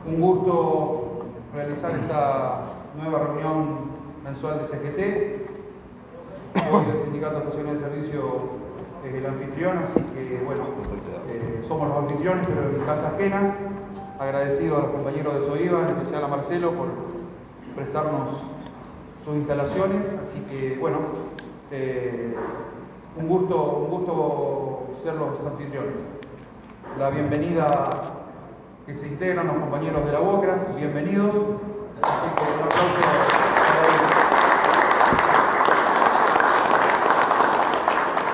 Un gusto realizar esta nueva reunión mensual de CGT. Hoy el Sindicato Nacional de Servicio es el anfitrión, así que bueno, somos los anfitriones, pero en casa ajena. Agradecido a los compañeros de SOIVA, en especial a Marcelo, por prestarnos sus instalaciones. Así que bueno, un gusto ser los anfitriones. La bienvenida que se integran los compañeros de la UOCRA, bienvenidos. Así que un aplauso para ellos.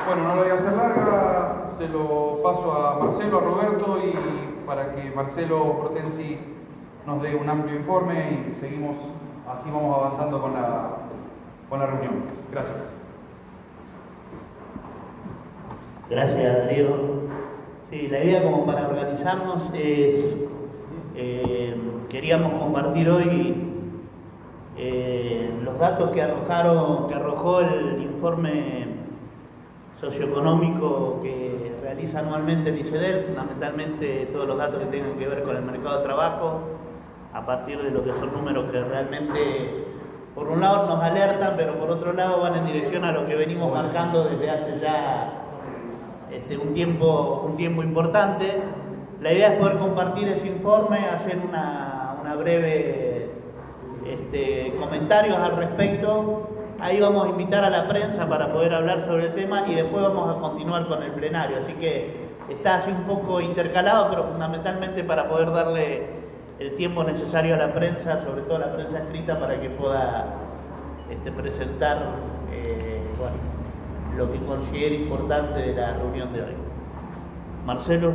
Bueno, no lo voy a hacer larga, se lo paso a Marcelo, a Roberto, y para que Marcelo Protensi nos dé un amplio informe y seguimos, así vamos avanzando con la reunión. Gracias. Gracias, Darío. Sí, la idea como para organizarnos es, queríamos compartir hoy los datos que arrojó el informe socioeconómico que realiza anualmente el ICEDEL, fundamentalmente todos los datos que tengan que ver con el mercado de trabajo, a partir de lo que son números que realmente, por un lado nos alertan, pero por otro lado van en dirección a lo que venimos marcando desde hace ya un tiempo importante. La idea es poder compartir ese informe, hacer una breve comentarios al respecto. Ahí vamos a invitar a la prensa para poder hablar sobre el tema y después vamos a continuar con el plenario. Así que está así un poco intercalado, pero fundamentalmente para poder darle el tiempo necesario a la prensa, sobre todo a la prensa escrita, para que pueda presentar lo que considere importante de la reunión de hoy. Marcelo.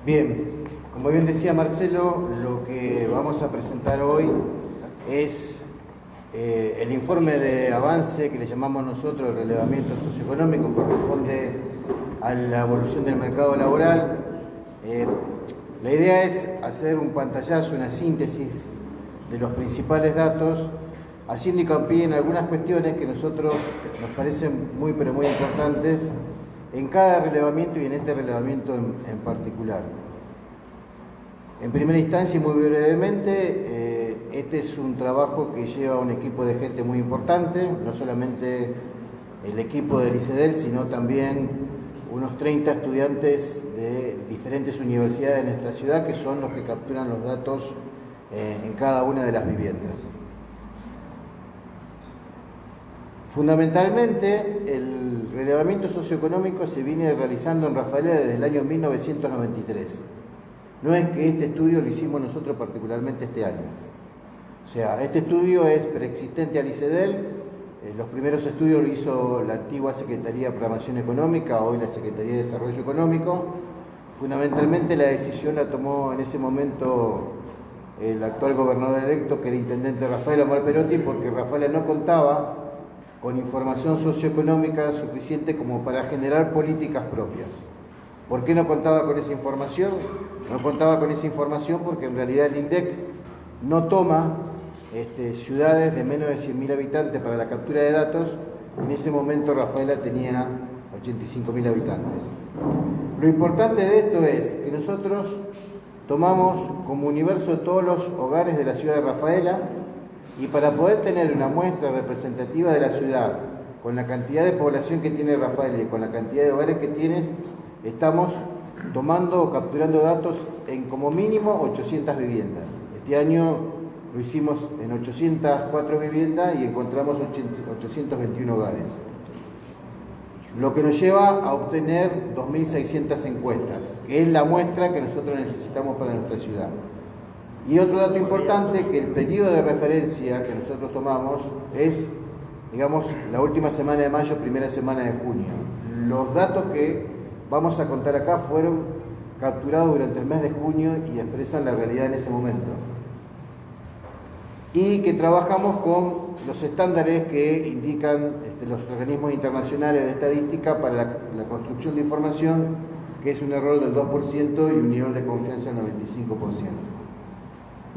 Bien, como bien decía Marcelo, lo que vamos a presentar hoy es el informe de avance que le llamamos nosotros el relevamiento socioeconómico, corresponde a la evolución del mercado laboral. La idea es hacer un pantallazo, una síntesis de los principales datos, haciendo hincapié en algunas cuestiones que a nosotros nos parecen muy pero muy importantes en cada relevamiento y en este relevamiento en particular. En primera instancia y muy brevemente, este es un trabajo que lleva un equipo de gente muy importante, no solamente el equipo del ICEDEL, sino también unos 30 estudiantes de diferentes universidades de nuestra ciudad que son los que capturan los datos en cada una de las viviendas. Fundamentalmente, el relevamiento socioeconómico se viene realizando en Rafaela desde el año 1993. No es que este estudio lo hicimos nosotros particularmente este año. O sea, este estudio es preexistente al ICEDEL. Los primeros estudios lo hizo la antigua Secretaría de Programación Económica, hoy la Secretaría de Desarrollo Económico. Fundamentalmente la decisión la tomó en ese momento el actual gobernador electo, que era intendente de Rafaela, Omar Perotti, porque Rafaela no contaba con información socioeconómica suficiente como para generar políticas propias. ¿Por qué no contaba con esa información? No contaba con esa información porque en realidad el INDEC no toma ciudades de menos de 100.000 habitantes para la captura de datos. En ese momento Rafaela tenía 85.000 habitantes. Lo importante de esto es que nosotros tomamos como universo todos los hogares de la ciudad de Rafaela, y para poder tener una muestra representativa de la ciudad, con la cantidad de población que tiene Rafaela y con la cantidad de hogares que tienes, estamos tomando o capturando datos en como mínimo 800 viviendas. Este año lo hicimos en 804 viviendas y encontramos 821 hogares. Lo que nos lleva a obtener 2.600 encuestas, que es la muestra que nosotros necesitamos para nuestra ciudad. Y otro dato importante, que el periodo de referencia que nosotros tomamos es, digamos, la última semana de mayo, primera semana de junio. Los datos que vamos a contar acá fueron capturados durante el mes de junio y expresan la realidad en ese momento. Y que trabajamos con los estándares que indican los organismos internacionales de estadística para la construcción de información, que es un error del 2% y un nivel de confianza del 95%.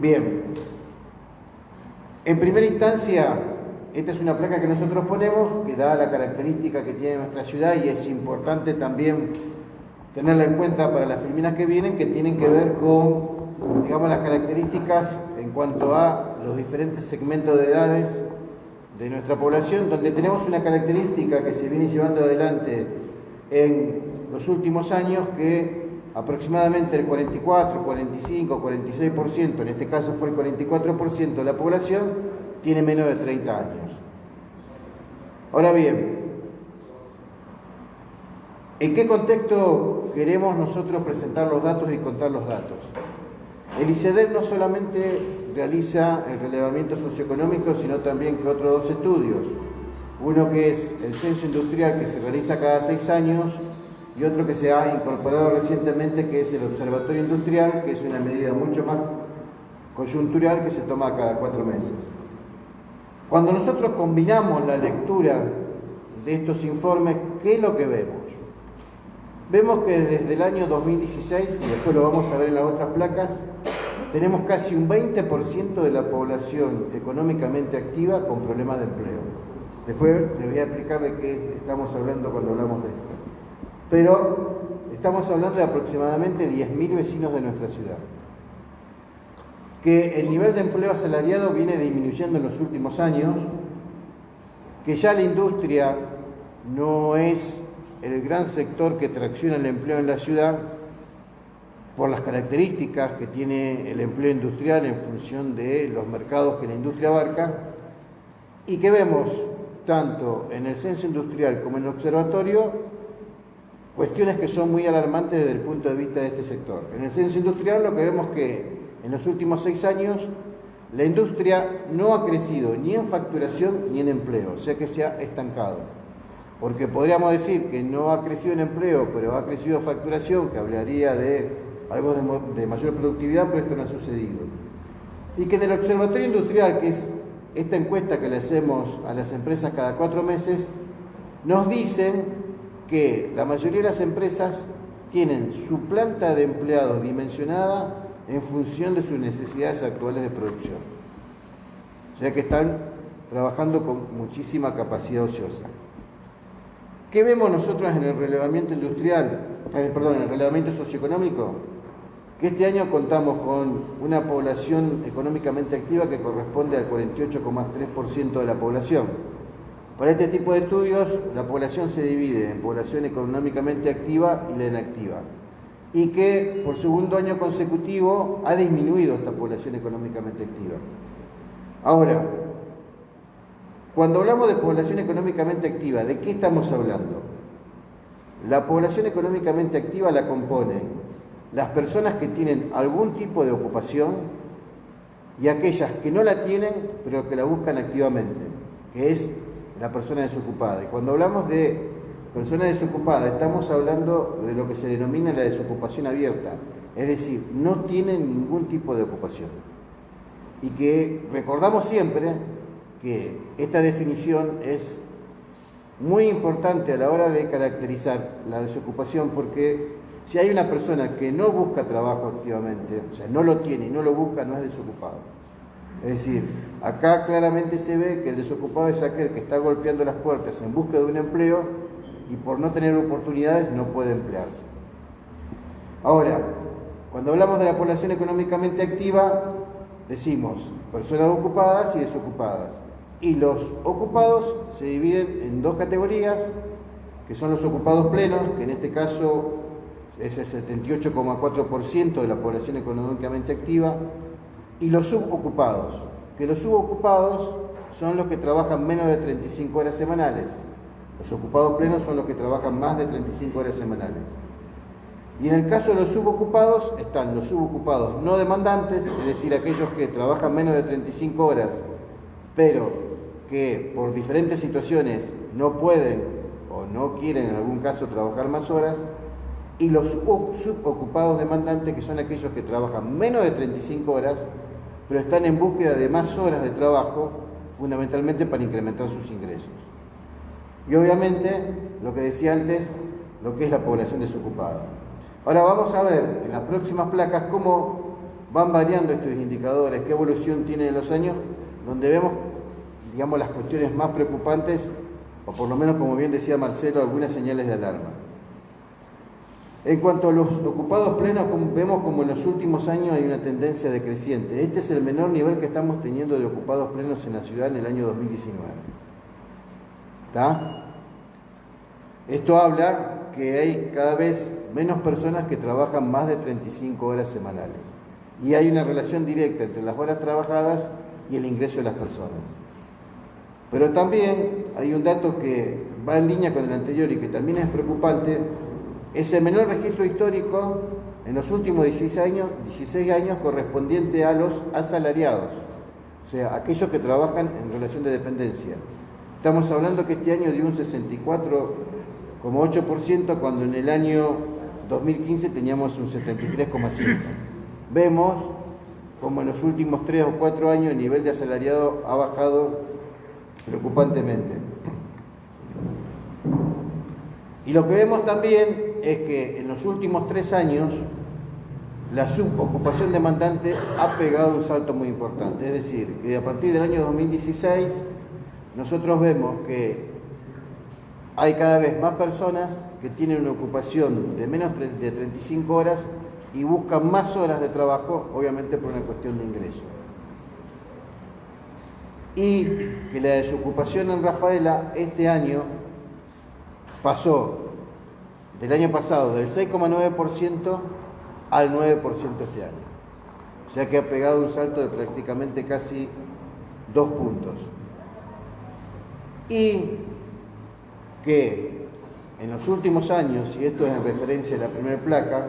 Bien, en primera instancia, esta es una placa que nosotros ponemos, que da la característica que tiene nuestra ciudad, y es importante también tenerla en cuenta para las filminas que vienen, que tienen que ver con, digamos, las características en cuanto a los diferentes segmentos de edades de nuestra población, donde tenemos una característica que se viene llevando adelante en los últimos años, que aproximadamente el 44, 45, 46%, en este caso fue el 44% de la población, tiene menos de 30 años. Ahora bien, ¿en qué contexto queremos nosotros presentar los datos y contar los datos? El ICEDER no solamente realiza el relevamiento socioeconómico, sino también que otros dos estudios. Uno que es el censo industrial, que se realiza cada 6 años, y otro que se ha incorporado recientemente, que es el observatorio industrial, que es una medida mucho más coyuntural que se toma cada 4 meses. Cuando nosotros combinamos la lectura de estos informes, ¿qué es lo que vemos? Vemos que desde el año 2016, y después lo vamos a ver en las otras placas, tenemos casi un 20% de la población económicamente activa con problemas de empleo. Después les voy a explicar de qué estamos hablando cuando hablamos de esto. Pero estamos hablando de aproximadamente 10.000 vecinos de nuestra ciudad. Que el nivel de empleo asalariado viene disminuyendo en los últimos años, que ya la industria no es el gran sector que tracciona el empleo en la ciudad por las características que tiene el empleo industrial en función de los mercados que la industria abarca, y que vemos tanto en el censo industrial como en el observatorio cuestiones que son muy alarmantes desde el punto de vista de este sector. En el censo industrial lo que vemos es que en los últimos 6 años la industria no ha crecido ni en facturación ni en empleo, o sea que se ha estancado. Porque podríamos decir que no ha crecido en empleo, pero ha crecido facturación, que hablaría de algo de mayor productividad, pero esto no ha sucedido. Y que en el observatorio industrial, que es esta encuesta que le hacemos a las empresas cada 4 meses, nos dicen que la mayoría de las empresas tienen su planta de empleados dimensionada en función de sus necesidades actuales de producción. O sea que están trabajando con muchísima capacidad ociosa. ¿Qué vemos nosotros en el relevamiento industrial? En el relevamiento socioeconómico, que este año contamos con una población económicamente activa que corresponde al 48,3% de la población. Para este tipo de estudios, la población se divide en población económicamente activa y la inactiva, y que por segundo año consecutivo ha disminuido esta población económicamente activa. Ahora, cuando hablamos de población económicamente activa, ¿de qué estamos hablando? La población económicamente activa la componen las personas que tienen algún tipo de ocupación y aquellas que no la tienen, pero que la buscan activamente, que es la persona desocupada. Y cuando hablamos de persona desocupada, estamos hablando de lo que se denomina la desocupación abierta, es decir, no tienen ningún tipo de ocupación. Y que recordamos siempre que esta definición es muy importante a la hora de caracterizar la desocupación, porque si hay una persona que no busca trabajo activamente, o sea, no lo tiene y no lo busca, no es desocupado. Es decir, acá claramente se ve que el desocupado es aquel que está golpeando las puertas en busca de un empleo y por no tener oportunidades no puede emplearse. Ahora, cuando hablamos de la población económicamente activa, decimos personas ocupadas y desocupadas. Y los ocupados se dividen en 2 categorías, que son los ocupados plenos, que en este caso es el 78,4% de la población económicamente activa, y los subocupados, que los subocupados son los que trabajan menos de 35 horas semanales. Los ocupados plenos son los que trabajan más de 35 horas semanales. Y en el caso de los subocupados están los subocupados no demandantes, es decir, aquellos que trabajan menos de 35 horas, pero que por diferentes situaciones no pueden o no quieren en algún caso trabajar más horas, y los subocupados demandantes, que son aquellos que trabajan menos de 35 horas, pero están en búsqueda de más horas de trabajo, fundamentalmente para incrementar sus ingresos. Y obviamente, lo que decía antes, lo que es la población desocupada. Ahora vamos a ver en las próximas placas cómo van variando estos indicadores, qué evolución tienen en los años, donde vemos, digamos, las cuestiones más preocupantes, o por lo menos, como bien decía Marcelo, algunas señales de alarma. En cuanto a los ocupados plenos, vemos como en los últimos años hay una tendencia decreciente. Este es el menor nivel que estamos teniendo de ocupados plenos en la ciudad en el año 2019. ¿Está? Esto habla que hay cada vez menos personas que trabajan más de 35 horas semanales. Y hay una relación directa entre las horas trabajadas y el ingreso de las personas. Pero también hay un dato que va en línea con el anterior y que también es preocupante. Es el menor registro histórico en los últimos 16 años correspondiente a los asalariados, o sea, aquellos que trabajan en relación de dependencia. Estamos hablando que este año dio un 64,8% cuando en el año 2015 teníamos un 73,5%. Vemos como en los últimos 3 o 4 años el nivel de asalariado ha bajado preocupantemente. Y lo que vemos también es que en los últimos 3 años la subocupación demandante ha pegado un salto muy importante. Es decir, que a partir del año 2016 nosotros vemos que hay cada vez más personas que tienen una ocupación de menos de 35 horas y buscan más horas de trabajo, obviamente por una cuestión de ingreso. Y que la desocupación en Rafaela este año pasó del año pasado del 6,9% al 9% este año. O sea que ha pegado un salto de prácticamente casi 2 puntos. Y que en los últimos años, y esto es en referencia a la primera placa,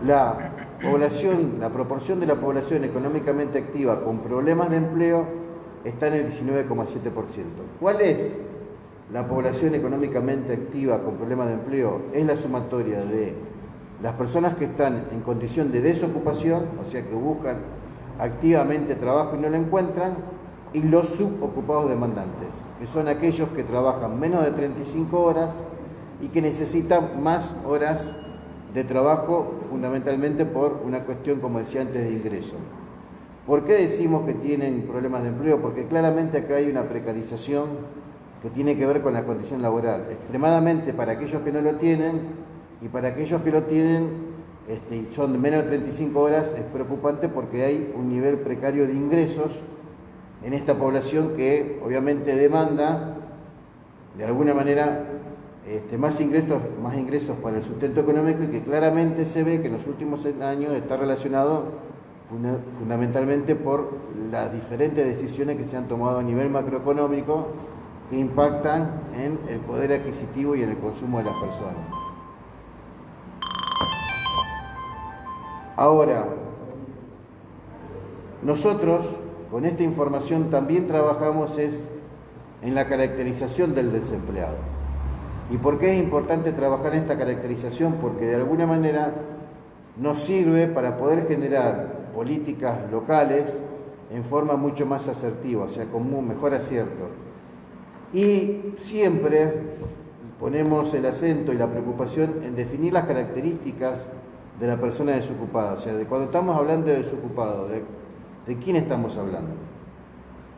la proporción de la población económicamente activa con problemas de empleo está en el 19,7%. ¿Cuál es la población económicamente activa con problemas de empleo? Es la sumatoria de las personas que están en condición de desocupación, o sea que buscan activamente trabajo y no lo encuentran, y los subocupados demandantes, que son aquellos que trabajan menos de 35 horas y que necesitan más horas de trabajo, fundamentalmente por una cuestión, como decía antes, de ingreso. ¿Por qué decimos que tienen problemas de empleo? Porque claramente acá hay una precarización que tiene que ver con la condición laboral, extremadamente para aquellos que no lo tienen, y para aquellos que lo tienen son de menos de 35 horas, es preocupante porque hay un nivel precario de ingresos en esta población que obviamente demanda de alguna manera más ingresos para el sustento económico, y que claramente se ve que en los últimos años está relacionado fundamentalmente por las diferentes decisiones que se han tomado a nivel macroeconómico que impactan en el poder adquisitivo y en el consumo de las personas. Ahora, nosotros con esta información también trabajamos en la caracterización del desempleado. ¿Y por qué es importante trabajar en esta caracterización? Porque de alguna manera nos sirve para poder generar políticas locales en forma mucho más asertiva, o sea, con un mejor acierto. Y siempre ponemos el acento y la preocupación en definir las características de la persona desocupada, o sea, de cuando estamos hablando de desocupado, ¿de quién estamos hablando?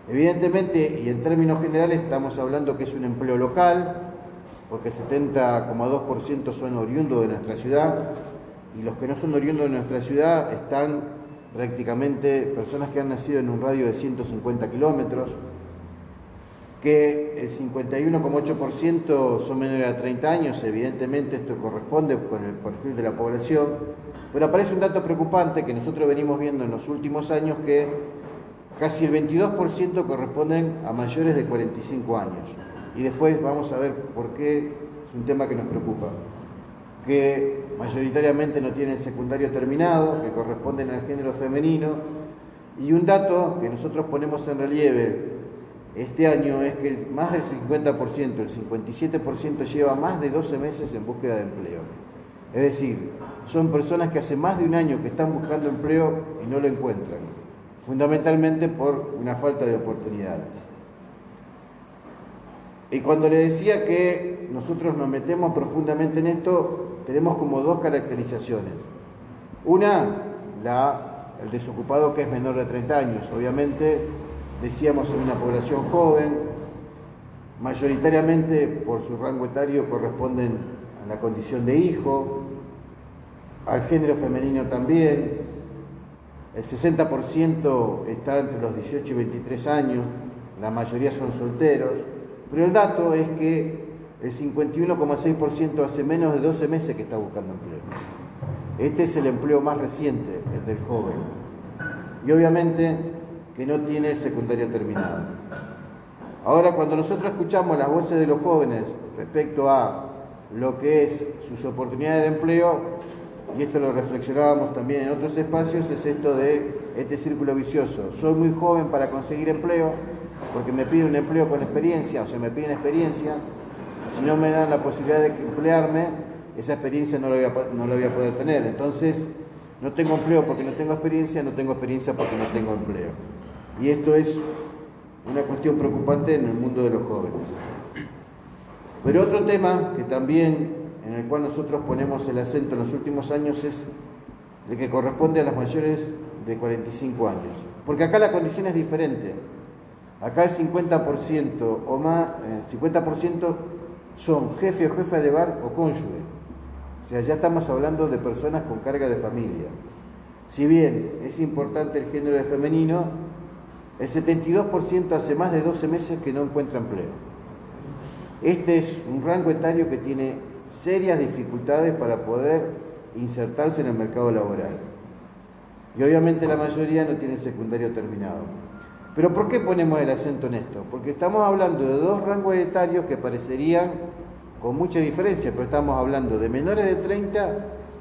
Evidentemente, y en términos generales, estamos hablando que es un empleo local, porque el 70,2% son oriundos de nuestra ciudad, y los que no son oriundos de nuestra ciudad están prácticamente personas que han nacido en un radio de 150 kilómetros, que el 51,8% son menores de 30 años, evidentemente esto corresponde con el perfil de la población, pero aparece un dato preocupante que nosotros venimos viendo en los últimos años, que casi el 22% corresponden a mayores de 45 años. Y después vamos a ver por qué es un tema que nos preocupa. Que mayoritariamente no tienen secundario terminado, que corresponden al género femenino, y un dato que nosotros ponemos en relieve este año es que más del 50%, el 57% lleva más de 12 meses en búsqueda de empleo. Es decir, son personas que hace más de un año que están buscando empleo y no lo encuentran, fundamentalmente por una falta de oportunidades. Y cuando le decía que nosotros nos metemos profundamente en esto, tenemos como 2 caracterizaciones. Una, el desocupado que es menor de 30 años, obviamente. Decíamos en una población joven, mayoritariamente por su rango etario corresponden la condición de hijo, al género femenino también. El 60% está entre los 18 y 23 años, la mayoría son solteros, pero el dato es que el 51,6% hace menos de 12 meses que está buscando empleo. Este es el empleo más reciente, el del joven. Y obviamente que no tiene el secundario terminado. Ahora, cuando nosotros escuchamos las voces de los jóvenes respecto a lo que es sus oportunidades de empleo, y esto lo reflexionábamos también en otros espacios, es esto de este círculo vicioso. Soy muy joven para conseguir empleo, porque me piden un empleo con experiencia, o sea, me piden experiencia, y si no me dan la posibilidad de emplearme, esa experiencia no la voy a poder tener. Entonces, no tengo empleo porque no tengo experiencia porque no tengo empleo. Y esto es una cuestión preocupante en el mundo de los jóvenes. Pero otro tema que también, en el cual nosotros ponemos el acento en los últimos años, es el que corresponde a las mayores de 45 años. Porque acá la condición es diferente. Acá el 50% o más, 50% son jefe o jefa de hogar o cónyuge. O sea, ya estamos hablando de personas con carga de familia. Si bien es importante el género de femenino, el 72% hace más de 12 meses que no encuentra empleo. Este es un rango etario que tiene serias dificultades para poder insertarse en el mercado laboral. Y obviamente la mayoría no tiene el secundario terminado. Pero ¿por qué ponemos el acento en esto? Porque estamos hablando de dos rangos etarios que parecerían con mucha diferencia, pero estamos hablando de menores de 30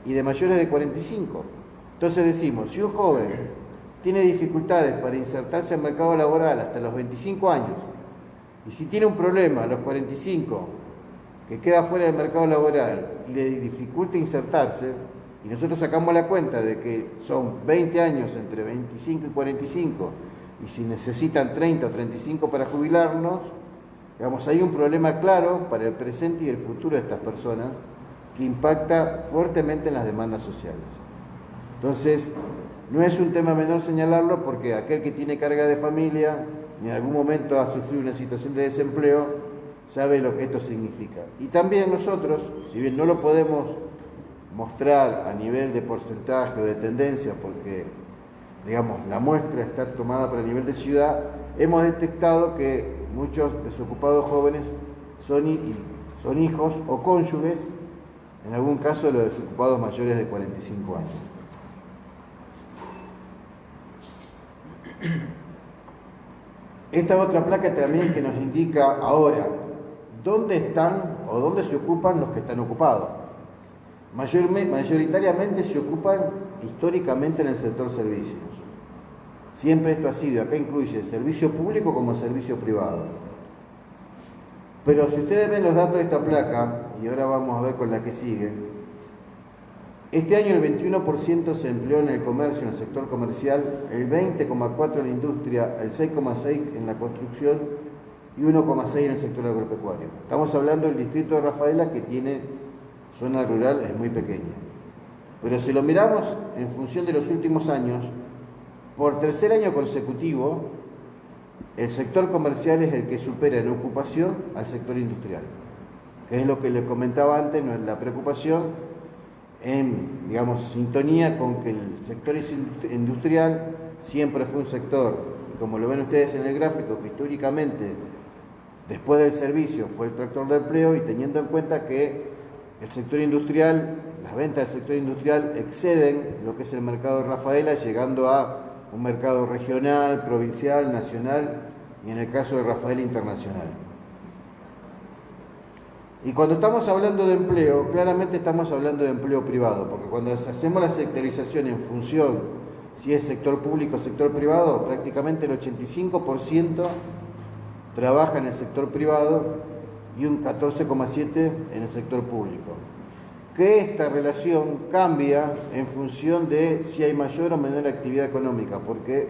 y de mayores de 45. Entonces decimos, si un joven tiene dificultades para insertarse al mercado laboral hasta los 25 años, y si tiene un problema a los 45, que queda fuera del mercado laboral y le dificulta insertarse, y nosotros sacamos la cuenta de que son 20 años entre 25 y 45, y si necesitan 30 o 35 para jubilarnos, digamos, hay un problema claro para el presente y el futuro de estas personas que impacta fuertemente en las demandas sociales. Entonces, no es un tema menor señalarlo, porque aquel que tiene carga de familia y en algún momento ha sufrido una situación de desempleo sabe lo que esto significa. Y también nosotros, si bien no lo podemos mostrar a nivel de porcentaje o de tendencia, porque digamos, la muestra está tomada para el nivel de ciudad, hemos detectado que muchos desocupados jóvenes son hijos o cónyuges, en algún caso de los desocupados mayores de 45 años. Esta otra placa también que nos indica ahora dónde están o dónde se ocupan los que están ocupados. Mayoritariamente se ocupan históricamente en el sector servicios. Siempre esto ha sido, acá incluye servicio público como servicio privado. Pero si ustedes ven los datos de esta placa, y ahora vamos a ver con la que sigue, este año el 21% se empleó en el comercio, en el sector comercial, el 20,4% en la industria, el 6,6% en la construcción y 1,6% en el sector agropecuario. Estamos hablando del distrito de Rafaela, que tiene zona rural, es muy pequeña. Pero si lo miramos en función de los últimos años, por tercer año consecutivo, el sector comercial es el que supera en ocupación al sector industrial, que es lo que les comentaba antes, no es la preocupación en, digamos, sintonía con que el sector industrial siempre fue un sector, como lo ven ustedes en el gráfico, que históricamente, después del servicio, fue el tractor de empleo, y teniendo en cuenta que el sector industrial, las ventas del sector industrial exceden lo que es el mercado de Rafaela, llegando a un mercado regional, provincial, nacional y en el caso de Rafaela internacional. Y cuando estamos hablando de empleo, claramente estamos hablando de empleo privado, porque cuando hacemos la sectorización en función si es sector público o sector privado, prácticamente el 85% trabaja en el sector privado y un 14,7% en el sector público. Que esta relación cambia en función de si hay mayor o menor actividad económica, porque,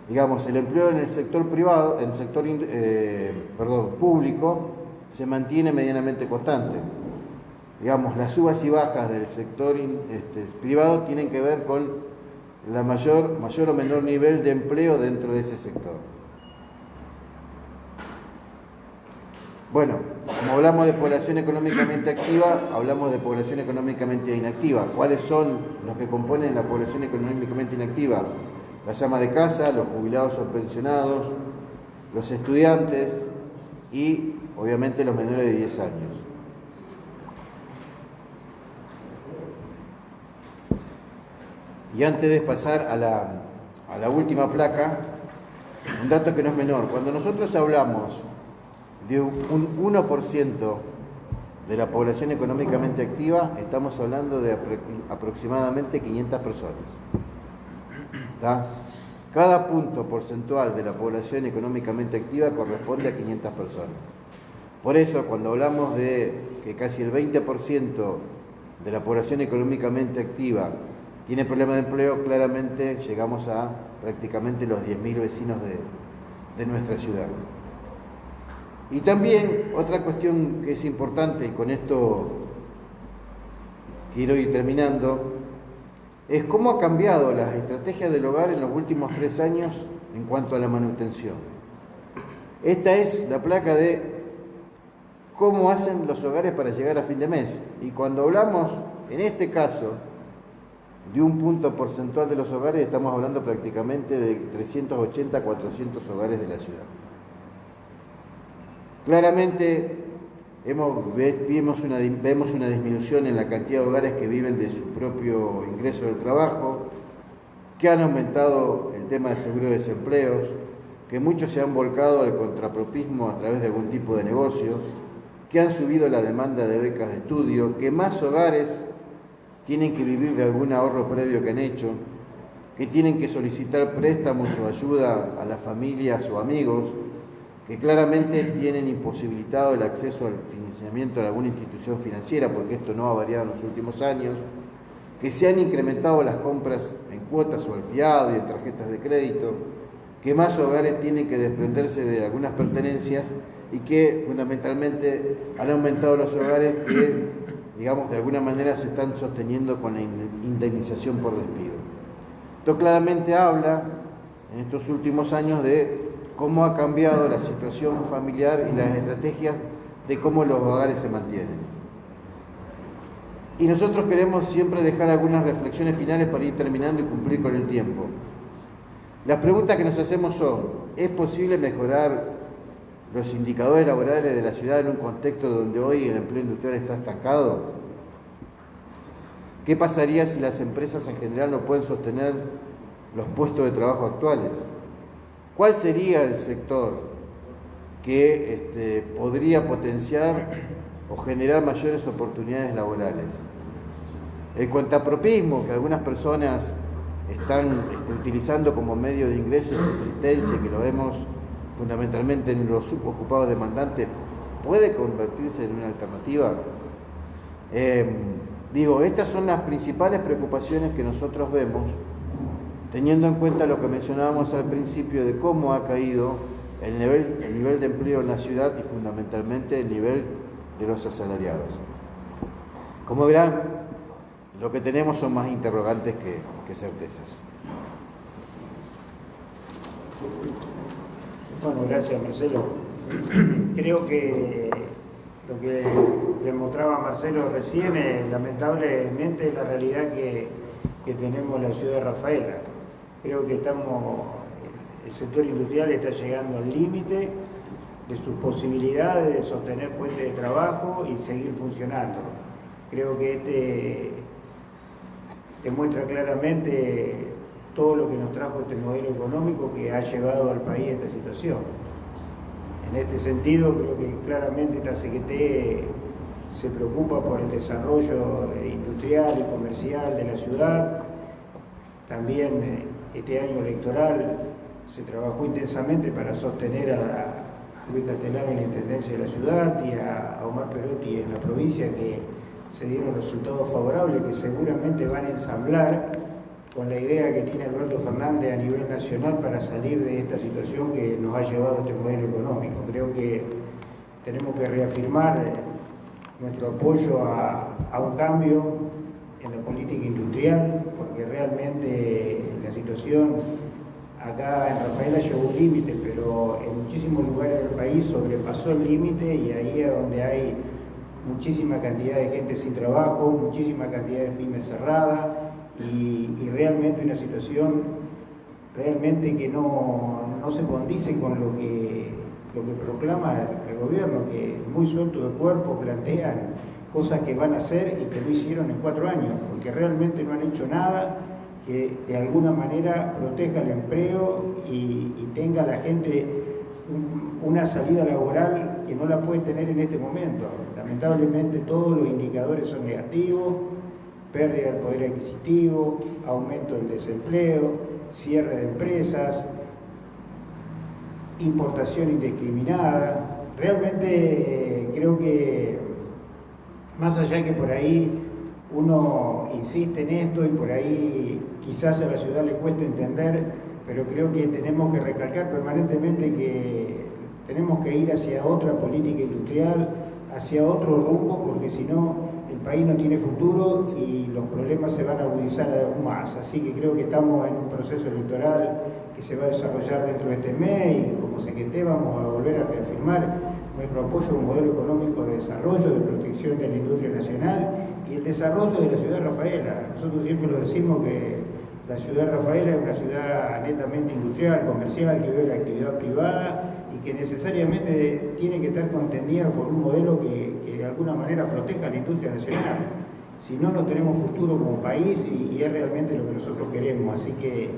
digamos, el empleo en el sector privado, en el sector público, se mantiene medianamente constante. Digamos, las subas y bajas del sector privado tienen que ver con la mayor o menor nivel de empleo dentro de ese sector. Bueno, como hablamos de población económicamente activa, hablamos de población económicamente inactiva. ¿Cuáles son los que componen la población económicamente inactiva? Las amas de casa, los jubilados o pensionados, los estudiantes y obviamente los menores de 10 años. Y antes de pasar a la última placa, un dato que no es menor. Cuando nosotros hablamos de un 1% de la población económicamente activa, estamos hablando de aproximadamente 500 personas. ¿Está? Cada punto porcentual de la población económicamente activa corresponde a 500 personas. Por eso, cuando hablamos de que casi el 20% de la población económicamente activa tiene problemas de empleo, claramente llegamos a prácticamente los 10.000 vecinos de nuestra ciudad. Y también otra cuestión que es importante, y con esto quiero ir terminando, es cómo ha cambiado las estrategias del hogar en los últimos 3 años en cuanto a la manutención. Esta es la placa de cómo hacen los hogares para llegar a fin de mes. Y cuando hablamos, en este caso, de un punto porcentual de los hogares, estamos hablando prácticamente de 380 a 400 hogares de la ciudad. Claramente vemos una disminución en la cantidad de hogares que viven de su propio ingreso del trabajo, que han aumentado el tema de seguro de desempleos, que muchos se han volcado al contrapropismo a través de algún tipo de negocio, que han subido la demanda de becas de estudio, que más hogares tienen que vivir de algún ahorro previo que han hecho, que tienen que solicitar préstamos o ayuda a las familias o amigos, que claramente tienen imposibilitado el acceso al financiamiento de alguna institución financiera, porque esto no ha variado en los últimos años, que se han incrementado las compras en cuotas o al fiado y en tarjetas de crédito, que más hogares tienen que desprenderse de algunas pertenencias y que fundamentalmente han aumentado los hogares que, digamos, de alguna manera se están sosteniendo con la indemnización por despido. Esto claramente habla en estos últimos años de cómo ha cambiado la situación familiar y las estrategias de cómo los hogares se mantienen. Y nosotros queremos siempre dejar algunas reflexiones finales para ir terminando y cumplir con el tiempo. Las preguntas que nos hacemos son: ¿es posible mejorar los indicadores laborales de la ciudad en un contexto donde hoy el empleo industrial está estancado? ¿Qué pasaría si las empresas en general no pueden sostener los puestos de trabajo actuales? ¿Cuál sería el sector que podría potenciar o generar mayores oportunidades laborales? El cuentapropismo que algunas personas están utilizando como medio de ingreso y subsistencia, que lo vemos fundamentalmente en los subocupados demandantes, ¿puede convertirse en una alternativa? Estas son las principales preocupaciones que nosotros vemos, teniendo en cuenta lo que mencionábamos al principio de cómo ha caído el nivel de empleo en la ciudad y fundamentalmente el nivel de los asalariados. Como verán, lo que tenemos son más interrogantes que certezas. Bueno, gracias Marcelo. Creo que lo que le mostraba Marcelo recién es lamentablemente la realidad que tenemos en la ciudad de Rafaela. Creo que el sector industrial está llegando al límite de sus posibilidades de sostener puestos de trabajo y seguir funcionando. Creo que demuestra claramente todo lo que nos trajo este modelo económico que ha llevado al país a esta situación. En este sentido, creo que claramente esta CGT se preocupa por el desarrollo industrial y comercial de la ciudad. También este año electoral se trabajó intensamente para sostener a Luis Castellano en la Intendencia de la ciudad y a Omar Perotti en la provincia, que se dieron resultados favorables que seguramente van a ensamblar con la idea que tiene Alberto Fernández a nivel nacional para salir de esta situación que nos ha llevado a este modelo económico. Creo que tenemos que reafirmar nuestro apoyo a un cambio en la política industrial, porque realmente la situación ha acá en Rafaela llegó un límite, pero en muchísimos lugares del país sobrepasó el límite y ahí es donde hay muchísima cantidad de gente sin trabajo, muchísima cantidad de pymes cerradas y realmente una situación realmente que no se condice con lo que proclama el gobierno, que muy suelto de cuerpo plantean cosas que van a hacer y que no hicieron en 4 años, porque realmente no han hecho nada que de alguna manera proteja el empleo y tenga a la gente una salida laboral que no la puede tener en este momento. Lamentablemente todos los indicadores son negativos, pérdida del poder adquisitivo, aumento del desempleo, cierre de empresas, importación indiscriminada. Realmente creo que más allá de que por ahí uno insiste en esto y por ahí quizás a la ciudad le cueste entender, pero creo que tenemos que recalcar permanentemente que tenemos que ir hacia otra política industrial, hacia otro rumbo, porque si no el país no tiene futuro y los problemas se van a agudizar aún más. Así que creo que estamos en un proceso electoral que se va a desarrollar dentro de este mes y como CGT vamos a volver a reafirmar nuestro apoyo a un modelo económico de desarrollo, de protección de la industria nacional y el desarrollo de la ciudad de Rafaela. Nosotros siempre lo decimos que la ciudad de Rafaela es una ciudad netamente industrial, comercial, que ve la actividad privada y que necesariamente tiene que estar contendida por un modelo que de alguna manera proteja a la industria nacional. Si no, no tenemos futuro como país y es realmente lo que nosotros queremos. Así que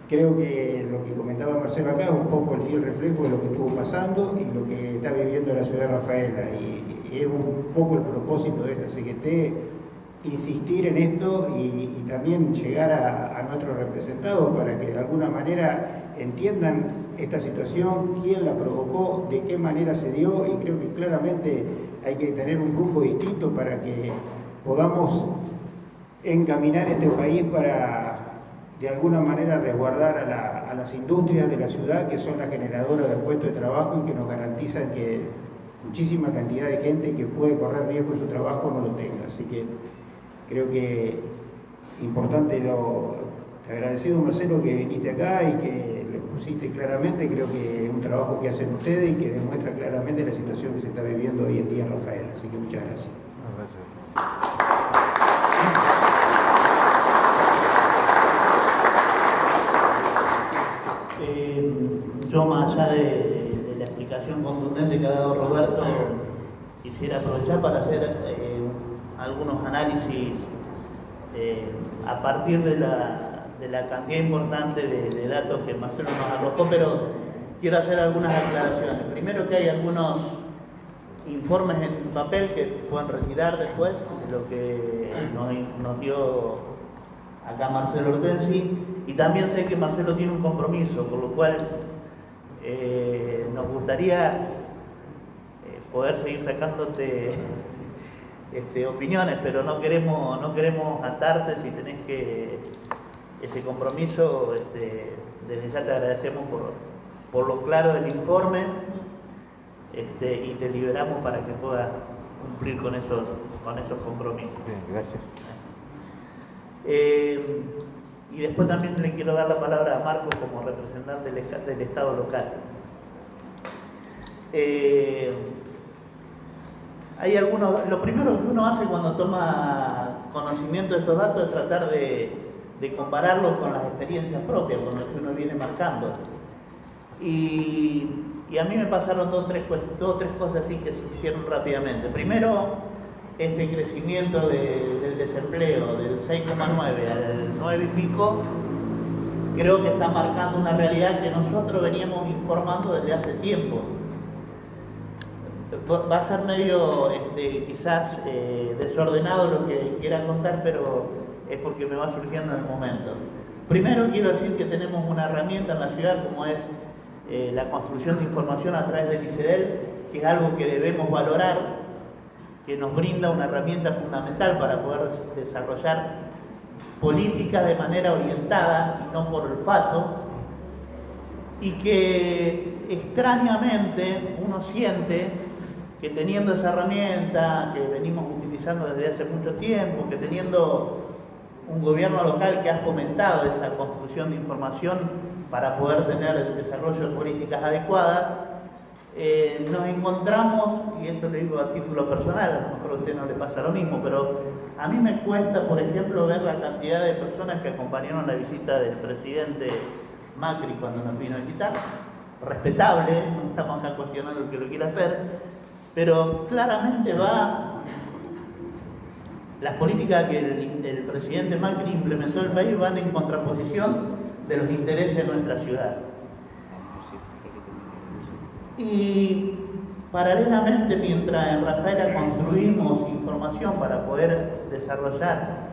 creo que lo que comentaba Marcelo acá es un poco el fiel reflejo de lo que estuvo pasando y lo que está viviendo la ciudad de Rafaela. Y es un poco el propósito de esta CGT, insistir en esto y también llegar a nuestros representados para que de alguna manera entiendan esta situación, quién la provocó, de qué manera se dio, y creo que claramente hay que tener un rumbo distinto para que podamos encaminar este país para de alguna manera resguardar a las industrias de la ciudad, que son las generadoras de puestos de trabajo y que nos garantizan que muchísima cantidad de gente que puede correr riesgo en su trabajo no lo tenga. Así que creo que importante, te agradecido Marcelo que viniste acá y que lo pusiste claramente. Creo que es un trabajo que hacen ustedes y que demuestra claramente la situación que se está viviendo hoy en día en Rafael. Así que muchas gracias. Gracias. Yo, más allá de la explicación contundente que ha dado Roberto, quisiera aprovechar para hacer algunos análisis a partir de la cantidad importante de datos que Marcelo nos arrojó, pero quiero hacer algunas aclaraciones. Primero, que hay algunos informes en papel que pueden retirar después de lo que nos dio acá Marcelo Ortensi, y también sé que Marcelo tiene un compromiso, por lo cual nos gustaría poder seguir sacándote opiniones, pero no queremos atarte si tenés ese compromiso. Desde ya te agradecemos por lo claro del informe, y te liberamos para que puedas cumplir con esos compromisos. Bien, gracias. Y después también le quiero dar la palabra a Marcos como representante del Estado local. Lo primero que uno hace cuando toma conocimiento de estos datos es tratar de compararlos con las experiencias propias, con lo que uno viene marcando. Y a mí me pasaron dos o tres cosas así que surgieron rápidamente. Primero, este crecimiento del desempleo del 6,9 al 9 y pico, creo que está marcando una realidad que nosotros veníamos informando desde hace tiempo. Va a ser medio quizás desordenado lo que quiera contar, pero es porque me va surgiendo en el momento. Primero quiero decir que tenemos una herramienta en la ciudad como es la construcción de información a través del ICEDEL, que es algo que debemos valorar, que nos brinda una herramienta fundamental para poder desarrollar políticas de manera orientada y no por olfato, y que extrañamente uno siente que teniendo esa herramienta que venimos utilizando desde hace mucho tiempo, que teniendo un gobierno local que ha fomentado esa construcción de información para poder tener el desarrollo de políticas adecuadas, nos encontramos, y esto lo digo a título personal, a lo mejor a usted no le pasa lo mismo, pero a mí me cuesta, por ejemplo, ver la cantidad de personas que acompañaron la visita del presidente Macri cuando nos vino a visitar. Respetable, no estamos acá cuestionando el que lo quiera hacer, pero claramente las políticas que el presidente Macri implementó en el país van en contraposición de los intereses de nuestra ciudad. Y paralelamente, mientras en Rafaela construimos información para poder desarrollar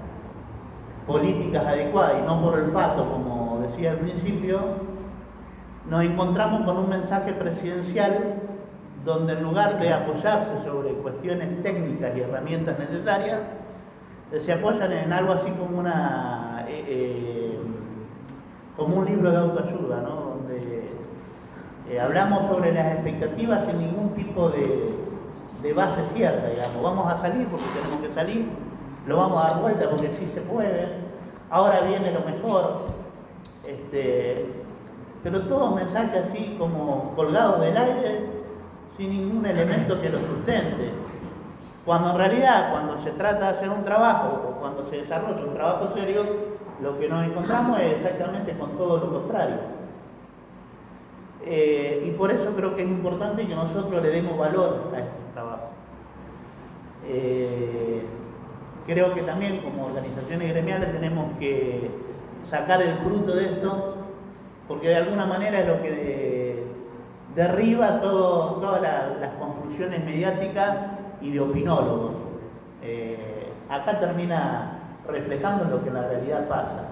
políticas adecuadas y no por olfato, como decía al principio, nos encontramos con un mensaje presidencial donde en lugar de apoyarse sobre cuestiones técnicas y herramientas necesarias, se apoyan en algo así como como un libro de autoayuda, ¿no? Donde hablamos sobre las expectativas sin ningún tipo de base cierta, digamos. Vamos a salir porque tenemos que salir, lo vamos a dar vuelta porque sí se puede, ahora viene lo mejor, pero todos mensajes así como colgados del aire, sin ningún elemento que lo sustente. Cuando en realidad, cuando se trata de hacer un trabajo o cuando se desarrolla un trabajo serio, lo que nos encontramos es exactamente con todo lo contrario. Y por eso creo que es importante que nosotros le demos valor a este trabajo. Creo que también como organizaciones gremiales tenemos que sacar el fruto de esto, porque de alguna manera es lo que derriba todas las construcciones mediáticas y de opinólogos. Acá termina reflejando lo que en la realidad pasa.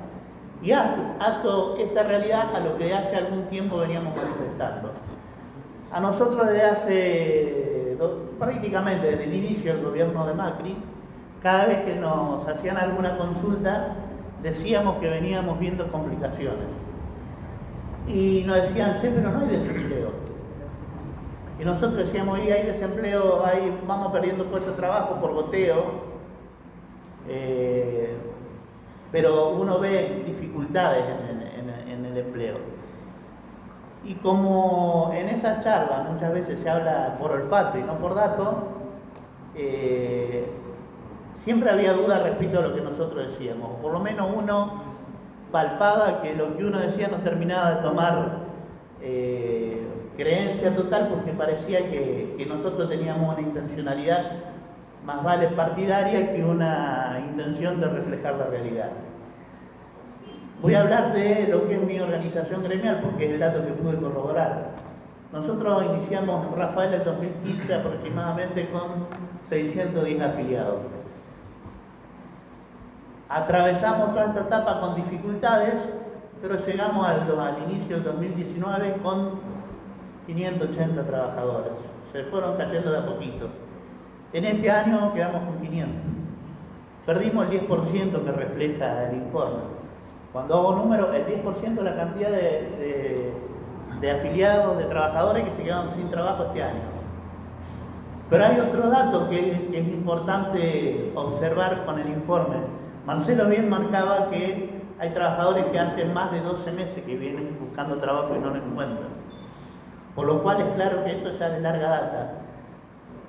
Y ato esta realidad a lo que hace algún tiempo veníamos manifestando. A nosotros prácticamente desde el inicio del gobierno de Macri, cada vez que nos hacían alguna consulta, decíamos que veníamos viendo complicaciones. Y nos decían, che, pero no hay desempleo. Y nosotros decíamos, y hay desempleo, vamos perdiendo puestos de trabajo por goteo. Pero uno ve dificultades en el empleo. Y como en esas charlas muchas veces se habla por olfato y no por dato, siempre había dudas respecto a lo que nosotros decíamos. Por lo menos uno palpaba que lo que uno decía no terminaba de tomar creencia total, porque parecía que nosotros teníamos una intencionalidad más vale partidaria que una intención de reflejar la realidad. Voy a hablar de lo que es mi organización gremial, porque es el dato que pude corroborar. Nosotros iniciamos en Rafaela en 2015 aproximadamente con 610 afiliados. Atravesamos toda esta etapa con dificultades, pero llegamos al inicio del 2019 con 580 trabajadores. Se fueron cayendo de a poquito. En este año quedamos con 500. Perdimos el 10% que refleja el informe. Cuando hago números, el 10% de la cantidad de afiliados, de trabajadores que se quedaron sin trabajo este año. Pero hay otro dato que es importante observar con el informe. Marcelo bien marcaba que hay trabajadores que hace más de 12 meses que vienen buscando trabajo y no lo encuentran. Por lo cual es claro que esto ya es de larga data.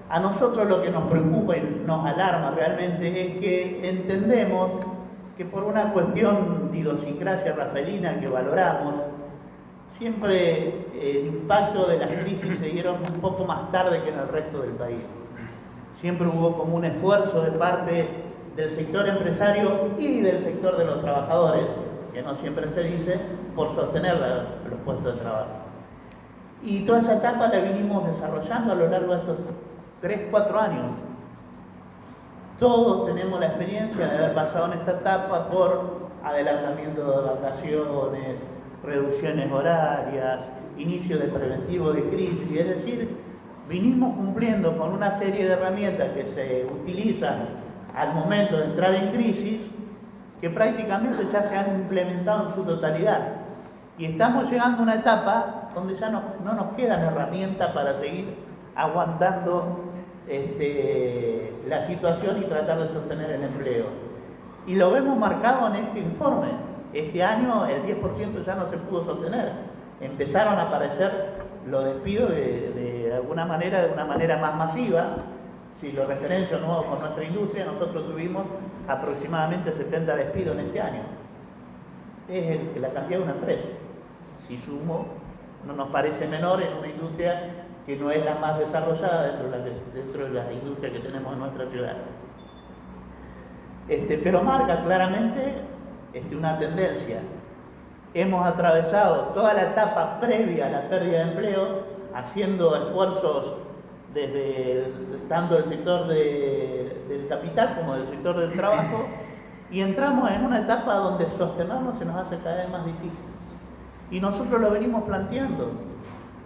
A nosotros lo que nos preocupa y nos alarma realmente es que entendemos que por una cuestión de idiosincrasia rafaelina que valoramos, siempre el impacto de las crisis se dieron un poco más tarde que en el resto del país. Siempre hubo como un esfuerzo de parte del sector empresario y del sector de los trabajadores, que no siempre se dice, por sostener los puestos de trabajo. Y toda esa etapa la vinimos desarrollando a lo largo de estos 3-4 años. Todos tenemos la experiencia de haber pasado en esta etapa por adelantamiento de vacaciones, reducciones horarias, inicio de preventivo de crisis, es decir, vinimos cumpliendo con una serie de herramientas que se utilizan al momento de entrar en crisis, que prácticamente ya se han implementado en su totalidad. Y estamos llegando a una etapa donde ya no nos quedan herramientas para seguir aguantando la situación y tratar de sostener el empleo. Y lo vemos marcado en este informe. Este año el 10% ya no se pudo sostener. Empezaron a aparecer los despidos de alguna manera, de una manera más masiva. Si lo referencio nuevo con nuestra industria, nosotros tuvimos aproximadamente 70 despidos en este año. Es la cantidad de una empresa. Si sumo, no nos parece menor en una industria que no es la más desarrollada dentro de las industrias que tenemos en nuestra ciudad. Pero marca claramente una tendencia. Hemos atravesado toda la etapa previa a la pérdida de empleo, haciendo esfuerzos desde tanto del sector del capital como del sector del trabajo, y entramos en una etapa donde sostenernos se nos hace cada vez más difícil. Y nosotros lo venimos planteando,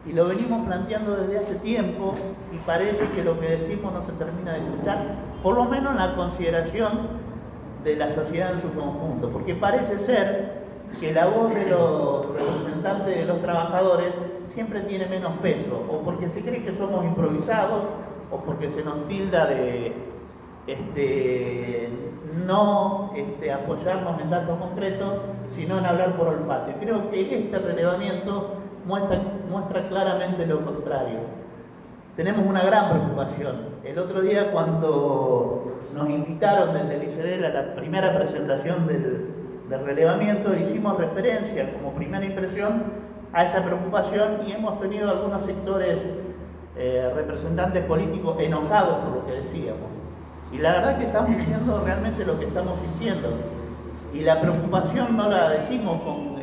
y lo venimos planteando desde hace tiempo, y parece que lo que decimos no se termina de escuchar, por lo menos en la consideración de la sociedad en su conjunto, porque parece ser que la voz de los representantes de los trabajadores siempre tiene menos peso, o porque se cree que somos improvisados, o porque se nos tilda de no apoyarnos en datos concretos, sino en hablar por olfato. Y creo que este relevamiento muestra claramente lo contrario. Tenemos una gran preocupación. El otro día, cuando nos invitaron desde el ICEDEL a la primera presentación del relevamiento, hicimos referencia como primera impresión a esa preocupación, y hemos tenido algunos sectores representantes políticos enojados por lo que decíamos. Y la verdad que estamos diciendo realmente lo que estamos sintiendo. Y la preocupación no la decimos con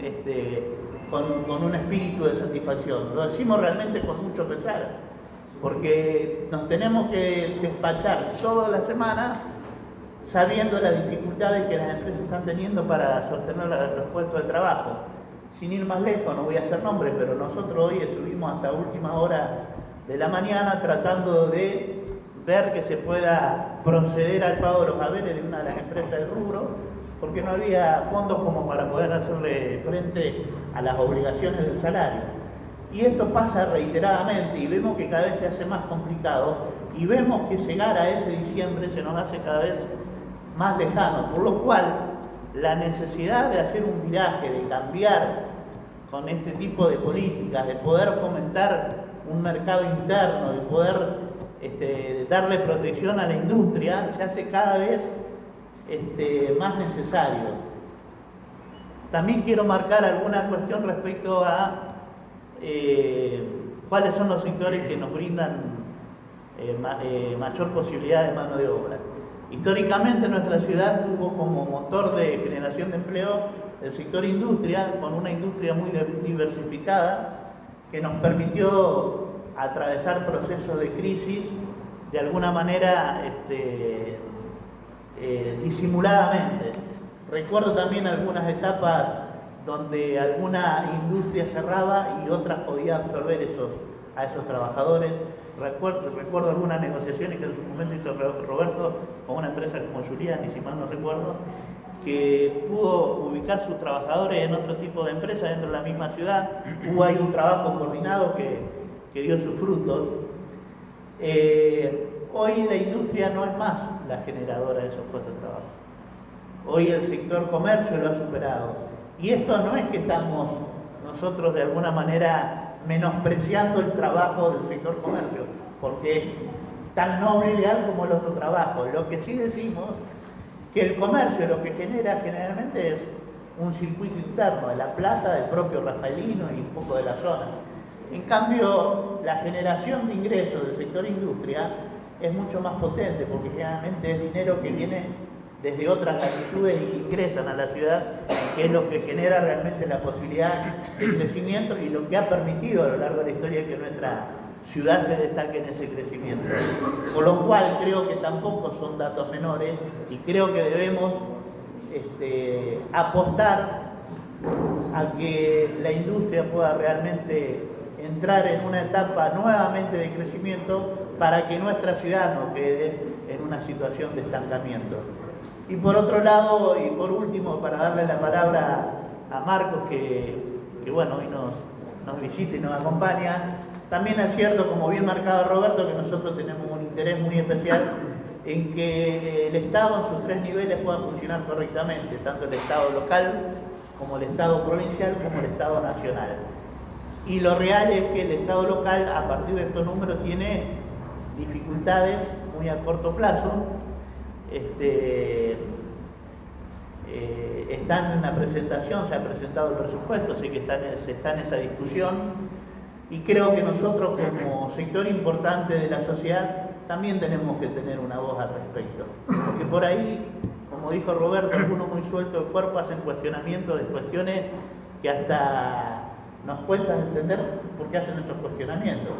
un espíritu de satisfacción, lo decimos realmente con mucho pesar, porque nos tenemos que despachar toda la semana sabiendo las dificultades que las empresas están teniendo para sostener los puestos de trabajo. Sin ir más lejos, no voy a hacer nombres, pero nosotros hoy estuvimos hasta última hora de la mañana tratando de ver que se pueda proceder al pago de los haberes de una de las empresas del rubro, porque no había fondos como para poder hacerle frente a las obligaciones del salario. Y esto pasa reiteradamente, y vemos que cada vez se hace más complicado, y vemos que llegar a ese diciembre se nos hace cada vez más lejano, por lo cual la necesidad de hacer un viraje, de cambiar con este tipo de políticas, de poder fomentar un mercado interno, de poder darle protección a la industria, se hace cada vez más necesario. También quiero marcar alguna cuestión respecto a cuáles son los sectores que nos brindan mayor posibilidad de mano de obra. Históricamente nuestra ciudad tuvo como motor de generación de empleo el sector industria, con una industria muy diversificada que nos permitió atravesar procesos de crisis de alguna manera disimuladamente. Recuerdo también algunas etapas donde alguna industria cerraba y otras podían absorber a esos trabajadores. Recuerdo algunas negociaciones que en su momento hizo Roberto con una empresa como Julián, y si mal no recuerdo, que pudo ubicar sus trabajadores en otro tipo de empresas dentro de la misma ciudad. Hubo ahí un trabajo coordinado que dio sus frutos. Hoy la industria no es más la generadora de esos puestos de trabajo. Hoy el sector comercio lo ha superado. Y esto no es que estamos nosotros de alguna manera menospreciando el trabajo del sector comercio, porque es tan noble y leal como el otro trabajo. Lo que sí decimos que el comercio lo que genera generalmente es un circuito interno de La Plata, del propio Rafaelino y un poco de la zona. En cambio, la generación de ingresos del sector industria es mucho más potente, porque generalmente es dinero que viene desde otras latitudes y que ingresan a la ciudad, que es lo que genera realmente la posibilidad de crecimiento y lo que ha permitido a lo largo de la historia que nuestra ciudad se destaque en ese crecimiento. Con lo cual creo que tampoco son datos menores, y creo que debemos apostar a que la industria pueda realmente entrar en una etapa nuevamente de crecimiento para que nuestra ciudad no quede en una situación de estancamiento. Y por otro lado, y por último, para darle la palabra a Marcos, que bueno, hoy nos visita y nos acompaña, también es cierto, como bien marcado Roberto, que nosotros tenemos un interés muy especial en que el Estado en sus 3 niveles pueda funcionar correctamente, tanto el Estado local como el Estado provincial como el Estado nacional. Y lo real es que el Estado local, a partir de estos números, tiene dificultades muy a corto plazo. Está en una presentación, se ha presentado el presupuesto, sé que se está en esa discusión, y creo que nosotros como sector importante de la sociedad también tenemos que tener una voz al respecto, porque por ahí, como dijo Roberto, algunos muy sueltos del cuerpo hacen cuestionamientos de cuestiones que hasta nos cuesta entender por qué hacen esos cuestionamientos.